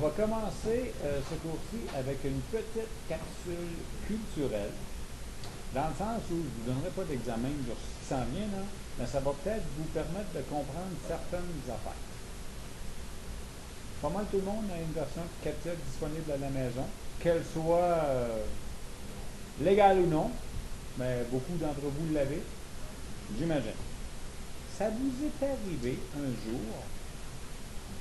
va commencer ce cours-ci avec une petite capsule culturelle, dans le sens où je ne vous donnerai pas d'examen sur ce qui s'en vient, là, mais ça va peut-être vous permettre de comprendre certaines affaires. Pas mal tout le monde a une version capsule disponible à la maison, qu'elle soit légale ou non, mais beaucoup d'entre vous l'avez, j'imagine. Ça vous est arrivé un jour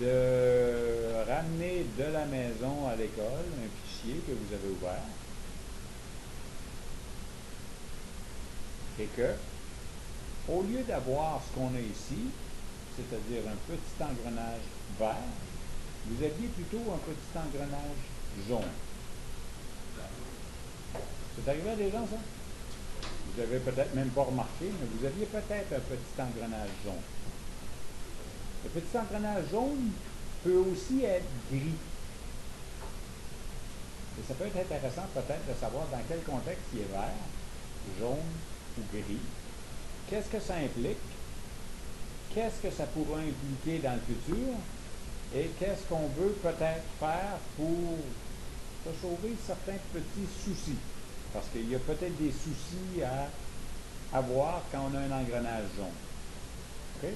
de ramener de la maison à l'école un fichier que vous avez ouvert et que, au lieu d'avoir ce qu'on a ici, c'est-à-dire un petit engrenage vert, vous aviez plutôt un petit engrenage jaune. C'est arrivé à des gens, ça? Vous n'avez peut-être même pas remarqué, mais vous aviez peut-être un petit engrenage jaune. Le petit engrenage jaune peut aussi être gris. Et ça peut être intéressant peut-être de savoir dans quel contexte il est vert, jaune ou gris. Qu'est-ce que ça implique? Qu'est-ce que ça pourra impliquer dans le futur? Et qu'est-ce qu'on veut peut-être faire pour se sauver certains petits soucis? Parce qu'il y a peut-être des soucis à avoir quand on a un engrenage jaune. Okay?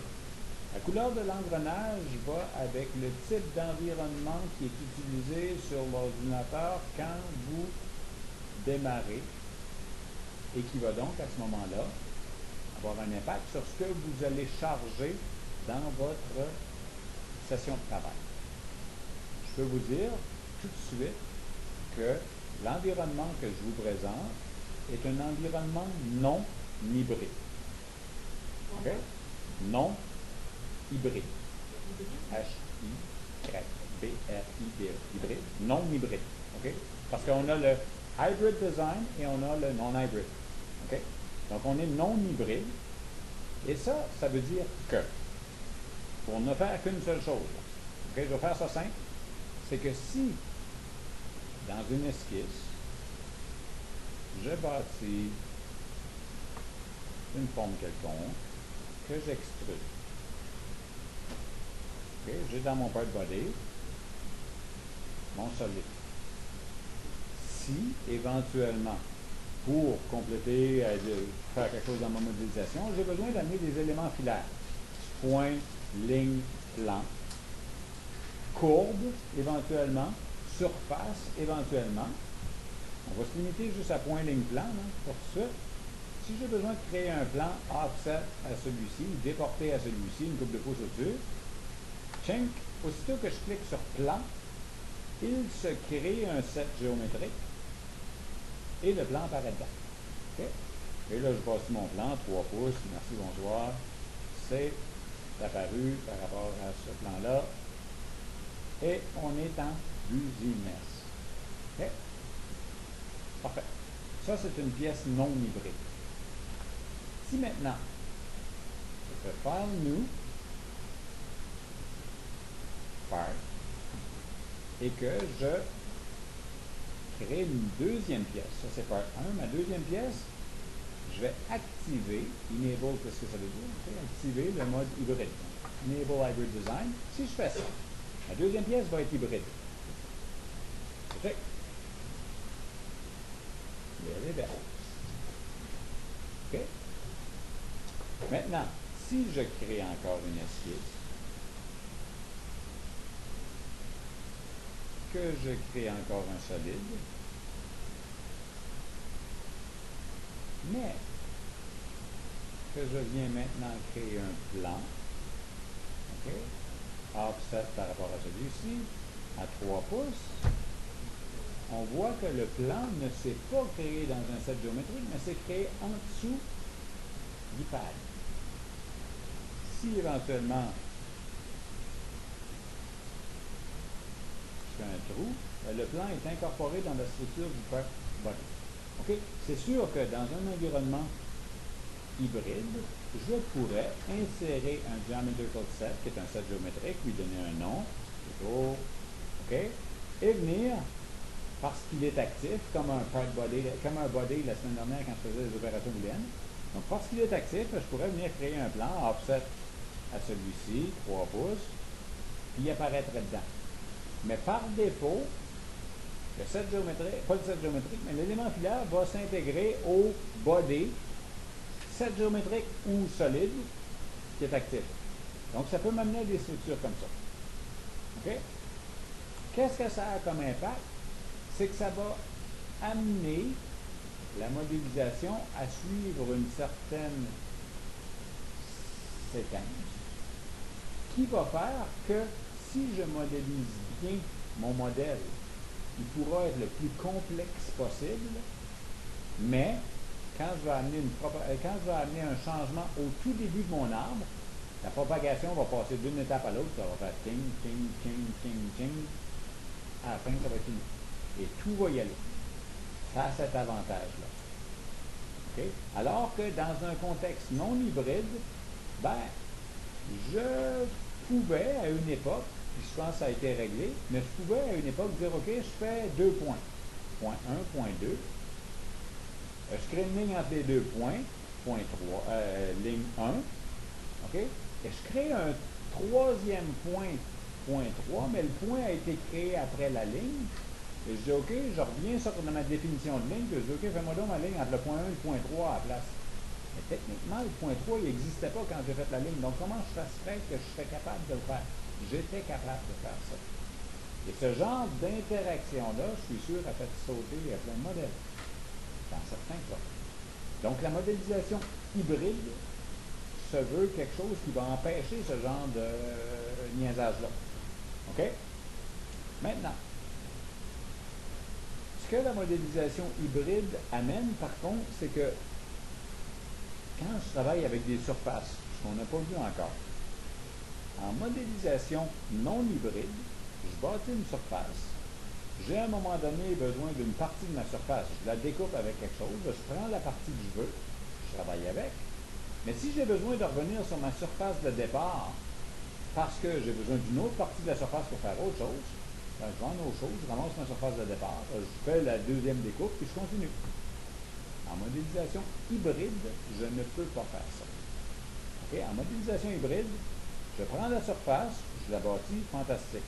La couleur de l'engrenage va avec le type d'environnement qui est utilisé sur l'ordinateur quand vous démarrez et qui va donc à ce moment-là avoir un impact sur ce que vous allez charger dans votre session de travail. Je peux vous dire tout de suite que l'environnement que je vous présente est un environnement non hybride. OK? Non hybride. H-Y-B-R-I-D-E. Hybride. Non hybride. OK? Parce qu'on a le hybrid design et on a le non-hybrid. OK? Donc, on est non hybride. Et ça, ça veut dire que, pour ne faire qu'une seule chose, OK? Je vais faire ça simple. C'est que si, dans une esquisse, je bâtis une forme quelconque que j'extrude. Okay? J'ai dans mon part body mon solide. Si, éventuellement, pour compléter, faire quelque chose dans ma modélisation, j'ai besoin d'amener des éléments filaires. Point, ligne, plan. Courbe, éventuellement. Surface, éventuellement. On va se limiter juste à point, ligne, plan, là, pour tout ça. Si j'ai besoin de créer un plan offset à celui-ci, ou déporté à celui-ci, une couple de pouces au-dessus, chink, aussitôt que je clique sur plan, il se crée un set géométrique et le plan apparaît dedans. Okay? Et là, je passe mon plan, 3 pouces, merci, bonsoir. C'est apparu par rapport à ce plan-là. Et on est en business. Okay? Parfait. Ça, c'est une pièce non hybride. Si maintenant, je fais File New, Part, et que je crée une deuxième pièce, ça c'est Part 1, ma deuxième pièce, je vais activer, Enable, qu'est-ce que ça veut dire? Okay, activer le mode hybride. Enable Hybrid Design. Si je fais ça, la deuxième pièce va être hybride. OK? Et elle est belle. OK? Maintenant, si je crée encore une esquisse, que je crée encore un solide, mais que je viens maintenant créer un plan, OK? Offset par rapport à celui-ci, à 3 pouces, on voit que le plan ne s'est pas créé dans un set géométrique, mais s'est créé en dessous du pad. Si éventuellement je fais un trou, le plan est incorporé dans la structure du part body. Okay? C'est sûr que dans un environnement hybride, je pourrais insérer un geometrical set, qui est un set géométrique, lui donner un nom, plutôt, OK, et venir, parce qu'il est actif, comme un part body, comme un body la semaine dernière quand je faisais des opérations booléennes. Donc, parce qu'il est actif, je pourrais venir créer un plan offset à celui-ci, 3 pouces, puis il apparaîtrait dedans. Mais par défaut, le set géométrique, pas le set géométrique, mais l'élément filaire va s'intégrer au body, set géométrique ou solide, qui est actif. Donc, ça peut m'amener à des structures comme ça. OK? Qu'est-ce que ça a comme impact? C'est que ça va amener la modélisation à suivre une certaine séquence qui va faire que si je modélise bien mon modèle, il pourra être le plus complexe possible, mais quand je vais amener un changement au tout début de mon arbre, la propagation va passer d'une étape à l'autre, ça va faire ting, ting, ting, ting, ting. À la fin, ça va être fini. Et tout va y aller. Ça a cet avantage-là. Okay? Alors que dans un contexte non hybride, ben, je pouvais à une époque, puis je pense que ça a été réglé, mais je pouvais à une époque dire, OK, je fais 2 points. Point 1, point 2. Je crée une ligne entre les 2 points, point 3, ligne 1. OK? Et je crée un troisième point, point 3, mais le point a été créé après la ligne. Et je dis, OK, je reviens sur ma définition de ligne, puis je dis, OK, fais-moi donc ma ligne entre le point 1 et le point 3 à la place. Mais techniquement, le point 3, il n'existait pas quand j'ai fait la ligne. Donc, comment je ferais que je serais capable de le faire? J'étais capable de faire ça. Et ce genre d'interaction-là, je suis sûr, a fait sauter plein de modèles, dans certains cas. Donc, la modélisation hybride se veut quelque chose qui va empêcher ce genre de niaisage-là. OK? Maintenant, ce que la modélisation hybride amène, par contre, c'est que quand je travaille avec des surfaces, ce qu'on n'a pas vu encore, en modélisation non hybride, je bâtis une surface. J'ai à un moment donné besoin d'une partie de ma surface. Je la découpe avec quelque chose, je prends la partie que je veux, je travaille avec. Mais si j'ai besoin de revenir sur ma surface de départ, parce que j'ai besoin d'une autre partie de la surface pour faire autre chose, ben, je vends une autre chose, je ramasse ma surface de départ, je fais la deuxième découpe, puis je continue. En modélisation hybride, je ne peux pas faire ça. Okay? En modélisation hybride, je prends la surface, je la bâtis, fantastique.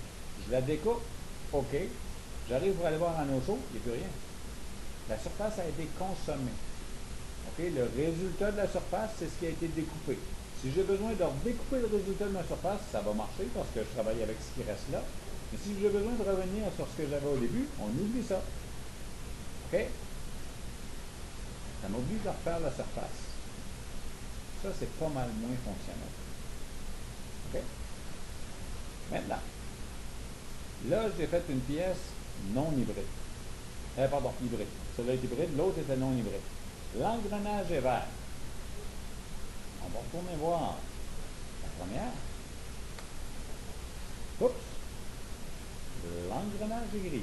Je la découpe, OK. J'arrive pour aller voir en eau chaude, il n'y a plus rien. La surface a été consommée. Okay? Le résultat de la surface, c'est ce qui a été découpé. Si j'ai besoin de redécouper le résultat de ma surface, ça va marcher parce que je travaille avec ce qui reste là. Mais si j'ai besoin de revenir sur ce que j'avais au début, on oublie ça. OK? Ça m'oblige à refaire la surface. Ça, c'est pas mal moins fonctionnel. OK? Maintenant, là, j'ai fait une pièce non hybride. Pardon, hybride. Celle-là est hybride, l'autre était non hybride. L'engrenage est vert. On va retourner voir la première. Oups! L'engrenage est gris.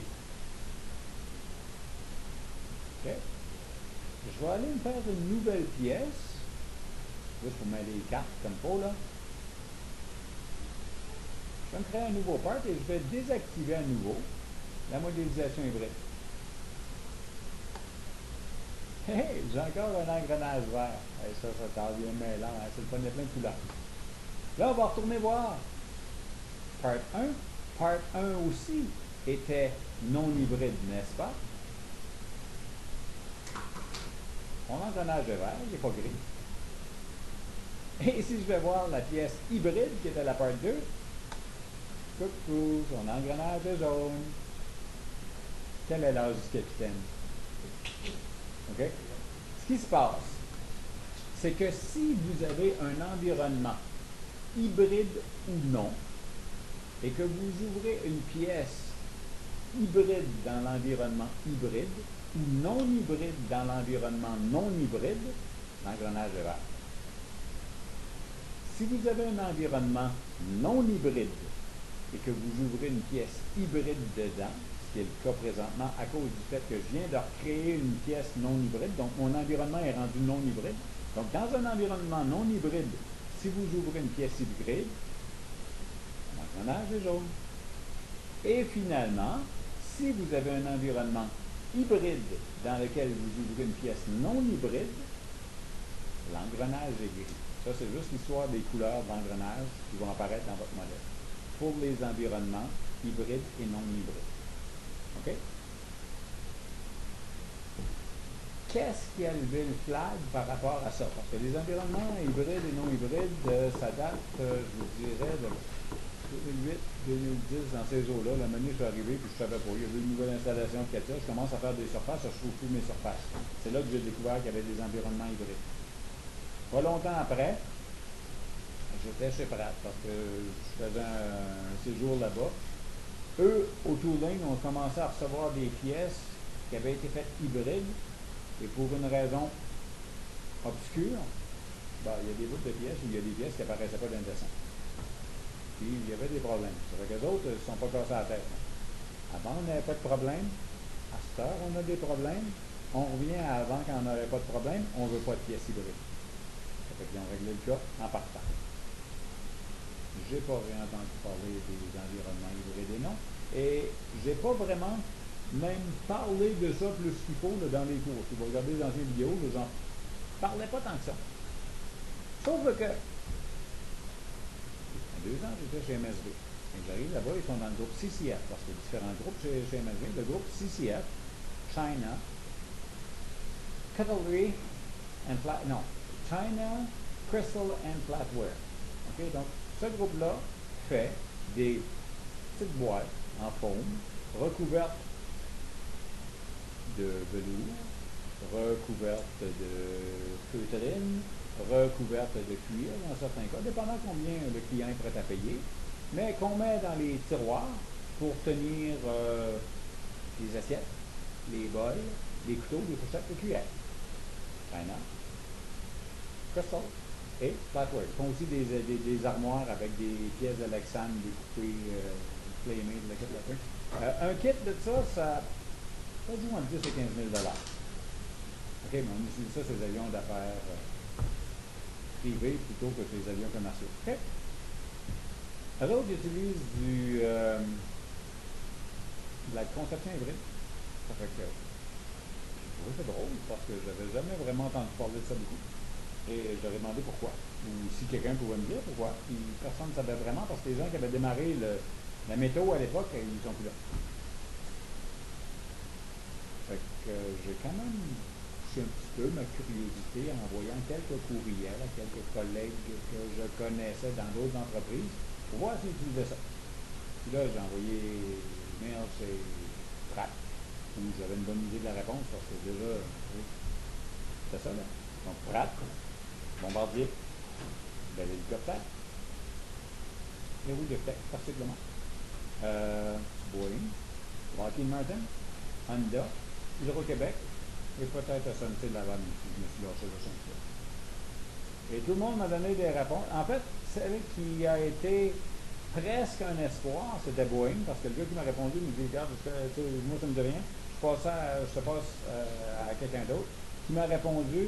OK? Je vais aller me faire une nouvelle pièce. Juste pour mettre les cartes comme il faut, là. Je vais me créer un nouveau part et je vais désactiver à nouveau la modélisation hybride. Hey, j'ai encore un engrenage vert. Hey, ça t'en vient mêlant, hein? C'est le fun, il y a plein de couleurs. Là, on va retourner voir part 1. Part 1 aussi était non hybride, n'est-ce pas? Mon engrenage est vert, il n'est pas gris. Et si je vais voir la pièce hybride qui était la part 2, coucou, son engrenage est jaune. Quel est l'âge du capitaine? OK? Ce qui se passe, c'est que si vous avez un environnement hybride ou non, et que vous ouvrez une pièce hybride dans l'environnement hybride, ou non hybride dans l'environnement non hybride, l'engrenage est vert. Si vous avez un environnement non hybride et que vous ouvrez une pièce hybride dedans, ce qui est le cas présentement à cause du fait que je viens de recréer une pièce non hybride, donc mon environnement est rendu non hybride. Donc dans un environnement non hybride, si vous ouvrez une pièce hybride, l'engrenage est jaune. Et finalement, si vous avez un environnement hybride dans lequel vous ouvrez une pièce non hybride, l'engrenage est gris. Ça, c'est juste l'histoire des couleurs d'engrenage qui vont apparaître dans votre modèle. pour les environnements hybrides et non hybrides. OK? Qu'est-ce qui a levé le flag par rapport à ça? Parce que les environnements hybrides et non hybrides, ça date, je vous dirais, de 2008, 2010, dans ces eaux-là. La manière je suis arrivé, puis je ne savais pas. Il y avait une nouvelle installation de Katia. Je commence à faire des surfaces, je trouve plus mes surfaces. C'est là que j'ai découvert qu'il y avait des environnements hybrides. Pas longtemps après, j'étais chez Pratt parce que je faisais un séjour là-bas. Eux, au Tooling, ont commencé à recevoir des pièces qui avaient été faites hybrides. Et pour une raison obscure, ben, il y a des bouts de pièces où il y a des pièces qui n'apparaissaient pas dans le dessin. Puis il y avait des problèmes. C'est vrai que les autres ne se sont pas cassés la tête. Avant, on n'avait pas de problème. À cette heure, on a des problèmes. On revient à avant quand on n'avait pas de problème. On ne veut pas de pièces hybrides. Ça fait qu'ils ont réglé le cas en partant. Je n'ai pas rien entendu parler des environnements hybrides et non. Et je n'ai pas vraiment même parlé de ça plus qu'il faut là, dans les cours. Si vous regardez les anciennes vidéos, les gens ne parlaient pas tant que ça. Sauf que, il y a 2 ans, j'étais chez MSV. Et j'arrive là-bas, ils sont dans le groupe CCF, parce qu'il y a différents groupes chez MSV. Le groupe CCF, China, Cutlery and Flat, non, China, Crystal and Flatware. OK, donc, ce groupe-là fait des petites boîtes en foam recouvertes de velours, recouverte de feutrine, recouverte de cuir dans certains cas, dépendant combien le client est prêt à payer, mais qu'on met dans les tiroirs pour tenir les assiettes, les bols, les couteaux, les fourchettes, les cuillères. China, Crystal et Flatware. Ils font aussi des armoires avec des pièces de Lexan découpées, flamées, de la kit. Un kit de ça pas du moins 10 et 15 000 $. OK, mais on utilise ça sur les avions d'affaires privés plutôt que sur les avions commerciaux. OK? Eux autres, ils utilisent de la conception hybride. Ça fait que j'ai trouvé ça drôle parce que je n'avais jamais vraiment entendu parler de ça beaucoup. Et je leur ai demandé pourquoi. Ou si quelqu'un pouvait me dire pourquoi. Puis personne ne savait vraiment parce que les gens qui avaient démarré la météo à l'époque, ils ne sont plus là. Fait que j'ai quand même poussé un petit peu ma curiosité en envoyant quelques courriels à quelques collègues que je connaissais dans d'autres entreprises pour voir s'ils utilisaient ça. Puis là, j'ai envoyé un mail chez Pratt où j'avais une bonne idée de la réponse parce que déjà, c'était ça là. Donc Pratt, Bombardier, bel hélicoptère, Aérodytech, particulièrement, Boeing, Lockheed Martin, Honda, Hydro-Québec et peut-être SNC Laval, si je me suis lâché le champion. Et tout le monde m'a donné des réponses. En fait, celle qui a été presque un espoir, c'était Boeing, parce que le gars qui m'a répondu me dit, regarde, moi ça me dit rien, je te passe à quelqu'un d'autre, qui m'a répondu,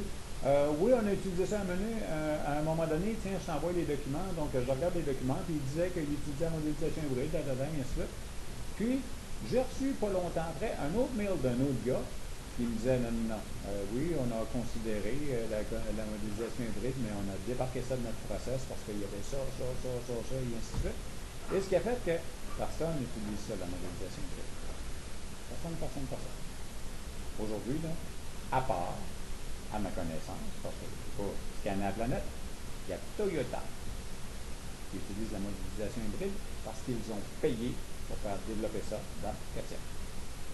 oui, on a utilisé ça à un menu, à un moment donné, tiens, je t'envoie les documents, donc je regarde les documents, puis il disait qu'il utilisait la modélisation hybride, et ainsi de suite. Puis, j'ai reçu pas longtemps après un autre mail d'un autre gars qui me disait non, oui, on a considéré la modélisation hybride, mais on a débarqué ça de notre process parce qu'il y avait ça, et ainsi de suite. Et ce qui a fait que personne n'utilise ça, la modélisation hybride. Personne. Aujourd'hui, là, à part, à ma connaissance, parce que je ne sais pas scanner la planète, il y a Toyota qui utilise la modélisation hybride parce qu'ils ont payé pour faire développer ça dans Katia.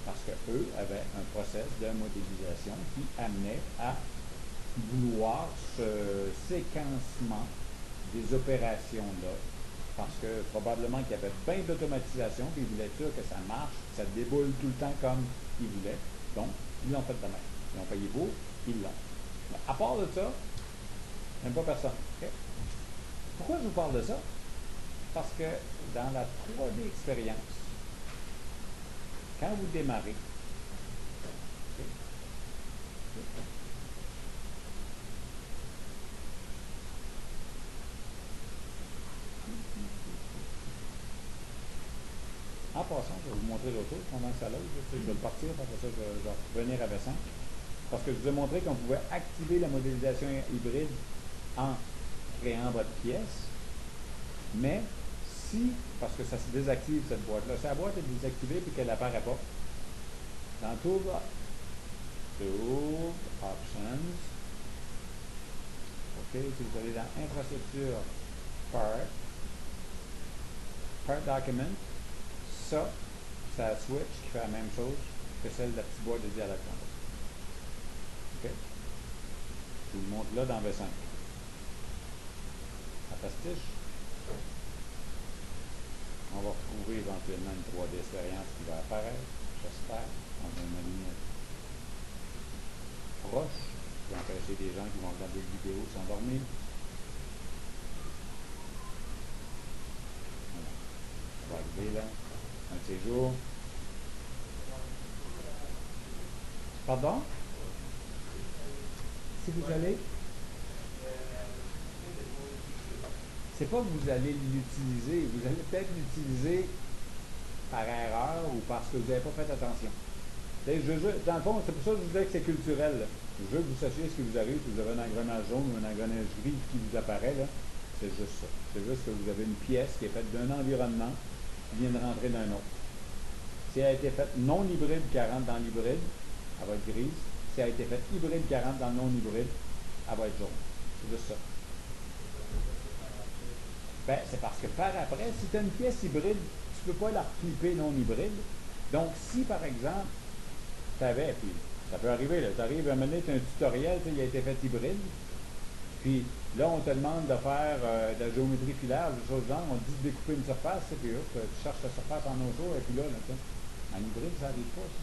Parce qu'eux avaient un process de modélisation qui amenait à vouloir ce séquencement des opérations-là. Parce que probablement qu'il y avait bien d'automatisation, puis ils voulaient être sûr que ça marche, que ça déboule tout le temps comme ils voulaient. Donc, ils l'ont fait de même. Ils ont payé pour, ils l'ont. Mais à part de ça, même pas personne. Okay? Pourquoi je vous parle de ça? Parce que dans la 3D expérience, quand vous démarrez, en passant, je vais vous montrer l'autre chose pendant que ça load. Je vais le partir, après ça, je vais revenir à Bessin. Parce que je vous ai montré qu'on pouvait activer la modélisation hybride en créant votre pièce, mais si, parce que ça se désactive cette boîte-là, si la boîte est désactivée et qu'elle n'apparaît pas, dans Tool, Options, OK, si vous allez dans Infrastructure, Part Document, ça, c'est la switch qui fait la même chose que celle de la petite boîte dédiée à la compte. OK? Je vous le montre là dans V5. La pastiche. On va retrouver éventuellement une 3D expérience qui va apparaître, j'espère, dans un menu proche, pour empêcher des gens qui vont regarder des vidéos s'endormir. Voilà. Ça va arriver là, un de ces jours. Pardon? Si vous allez... C'est pas que vous allez l'utiliser, vous allez peut-être l'utiliser par erreur ou parce que vous n'avez pas fait attention. Dans le fond, c'est pour ça que je vous disais que c'est culturel. Là. Je veux que vous sachiez ce qui vous arrive, si vous avez un engrenage jaune ou un engrenage gris qui vous apparaît, là, c'est juste ça. C'est juste que vous avez une pièce qui est faite d'un environnement qui vient de rentrer d'un autre. Si elle a été faite non hybride qui rentre dans l'hybride, elle va être grise. Si elle a été faite hybride qui rentre dans le non hybride, elle va être jaune. C'est juste ça. Ben, c'est parce que par après, si tu as une pièce hybride, tu ne peux pas la flipper non hybride. Donc, si par exemple, tu avais, puis ça peut arriver, tu arrives à un moment donné, tu as un tutoriel, il a été fait hybride, puis là, on te demande de faire de la géométrie filaire, des choses genre, on te dit de découper une surface, puis hop, tu cherches la surface en auto, et puis là, en hybride, ça n'arrive pas, ça.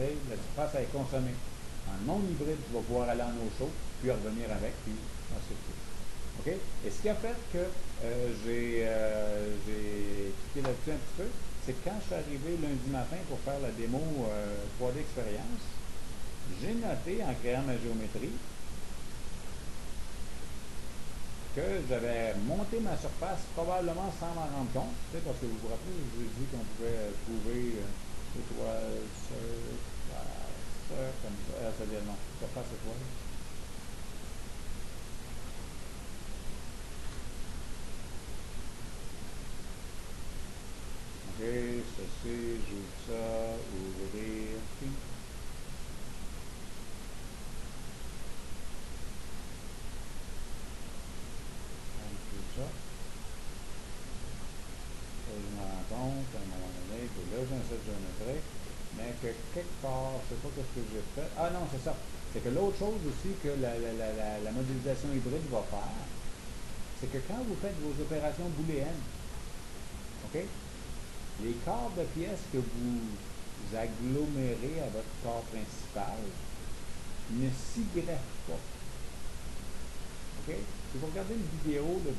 La surface, elle est consommée. En non hybride, tu vas pouvoir aller en eau chaude, puis revenir avec, puis ensuite. OK? Et ce qui a fait que j'ai cliqué là-dessus un petit peu, c'est que quand je suis arrivé lundi matin pour faire la démo 3D Expérience, j'ai noté en créant ma géométrie que j'avais monté ma surface probablement sans m'en rendre compte, parce que vous vous rappelez, je vous ai dit qu'on pouvait trouver étoile, comme ça, c'est-à-dire non, surface étoile. OK, ceci, j'ouvre ça, ouvrir, puis on ça. Je me rends compte à un moment donné que là j'ai un set géométrique, mais que quelque part, je ne sais pas ce que j'ai fait. Ah non, c'est ça. C'est que l'autre chose aussi que la modélisation hybride va faire, c'est que quand vous faites vos opérations booléennes, OK? Les corps de pièces que vous agglomérez à votre corps principal ne s'y greffent pas. OK? Si vous regardez une vidéo de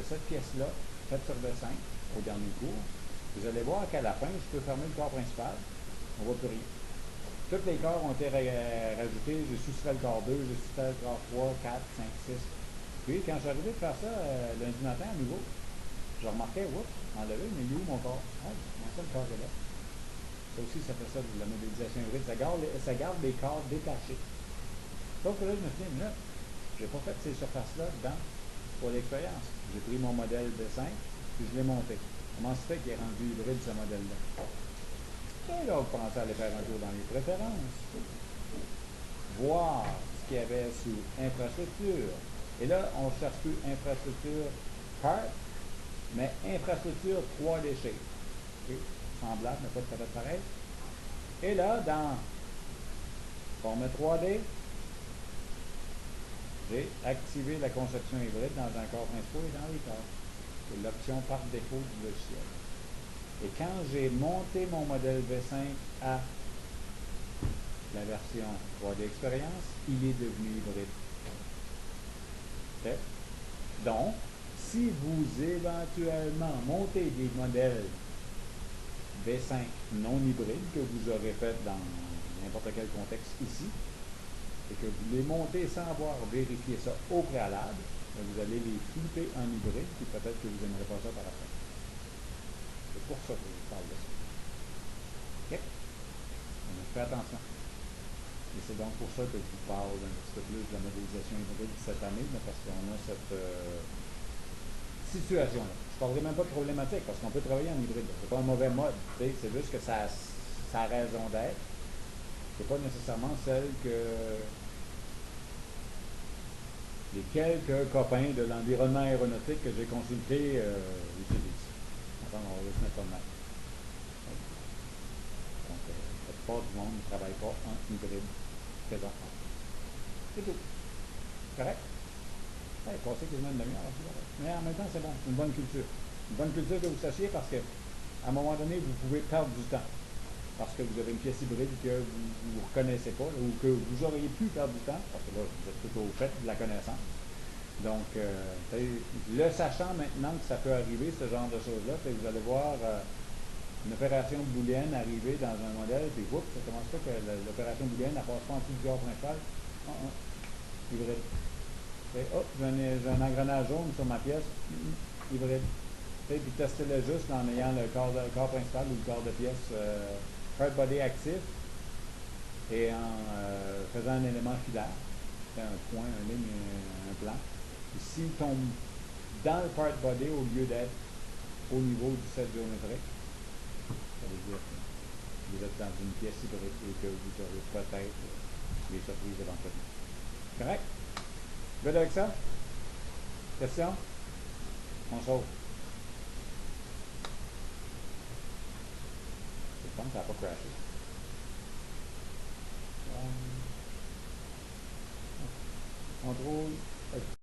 cette pièce-là, faite sur V5, au dernier cours, vous allez voir qu'à la fin, je peux fermer le corps principal, on ne voit plus rien. Tous les corps ont été rajoutés, j'ai soustrait le corps 2, j'ai soustrait le corps 3, 4, 5, 6. Puis quand je suis arrivé de faire ça lundi matin à nouveau, je remarquais, oups, enlevé, mais il est où mon corps? Ah, comment ça, le corps est là? Ça aussi, ça fait ça de la modélisation hybride. Ça garde les corps détachés. Sauf que là, je me suis dit, là, j'ai pas fait ces surfaces-là pour l'expérience. J'ai pris mon modèle V5, puis je l'ai monté. Comment se fait qu'il est rendu hybride, ce modèle-là? Et là, vous pensez à aller faire un tour dans les préférences. Voir ce qu'il y avait sous infrastructure. Et là, on ne cherche plus infrastructure part, mais infrastructure 3D shape. Okay. Semblable, mais pas tout à fait pareil. Et là, dans forme 3D, j'ai activé la conception hybride dans un corps principal et dans les corps. C'est l'option par défaut du logiciel. Et quand j'ai monté mon modèle V5 à la version 3D Expérience, il est devenu hybride. Okay. Donc, si vous éventuellement montez des modèles V5 non hybrides que vous aurez fait dans n'importe quel contexte ici, et que vous les montez sans avoir vérifié ça au préalable, vous allez les flipper en hybride, puis peut-être que vous n'aimerez pas ça par après. C'est pour ça que je vous parle de ça. OK? Donc, faites attention. Et c'est donc pour ça que je vous parle un petit peu plus de la modélisation hybride cette année, mais parce qu'on a cette situation-là. Je ne parlerai même pas de problématique parce qu'on peut travailler en hybride. C'est pas un mauvais mode. C'est juste que ça a raison d'être. C'est pas nécessairement celle que les quelques copains de l'environnement aéronautique que j'ai consultés utilisent. Enfin, on va se mettre comme même. Donc, la plupart du monde ne travaille pas en hybride présentement. C'est tout. Correct? Ouais, passer quasiment une demi-heure. Mais en même temps, c'est bon. Une bonne culture. Une bonne culture que vous sachiez parce que à un moment donné, vous pouvez perdre du temps. Parce que vous avez une pièce hybride que vous ne reconnaissez pas, ou que vous auriez pu perdre du temps, parce que là, vous êtes plutôt au fait de la connaissance. Donc, le sachant maintenant que ça peut arriver, ce genre de choses-là, vous allez voir une opération booléenne arriver dans un modèle, puis oups, ça commence pas que l'opération booléenne ne passe pas en dessous du corps principal. Hybride. Et hop, j'ai un engrenage jaune sur ma pièce, hybride. Puis testez-le juste en ayant le corps principal ou le corps de pièce part body actif et en faisant un élément filaire, un point, un ligne, un plan. Puis s'il tombe dans le part body au lieu d'être au niveau du set géométrique, ça veut dire que vous êtes dans une pièce hybride et que vous aurez peut-être des surprises éventuellement. Correct? Good avec ça? Question? On se sauve. C'est fun, ça n'a pas crashé. Contrôle.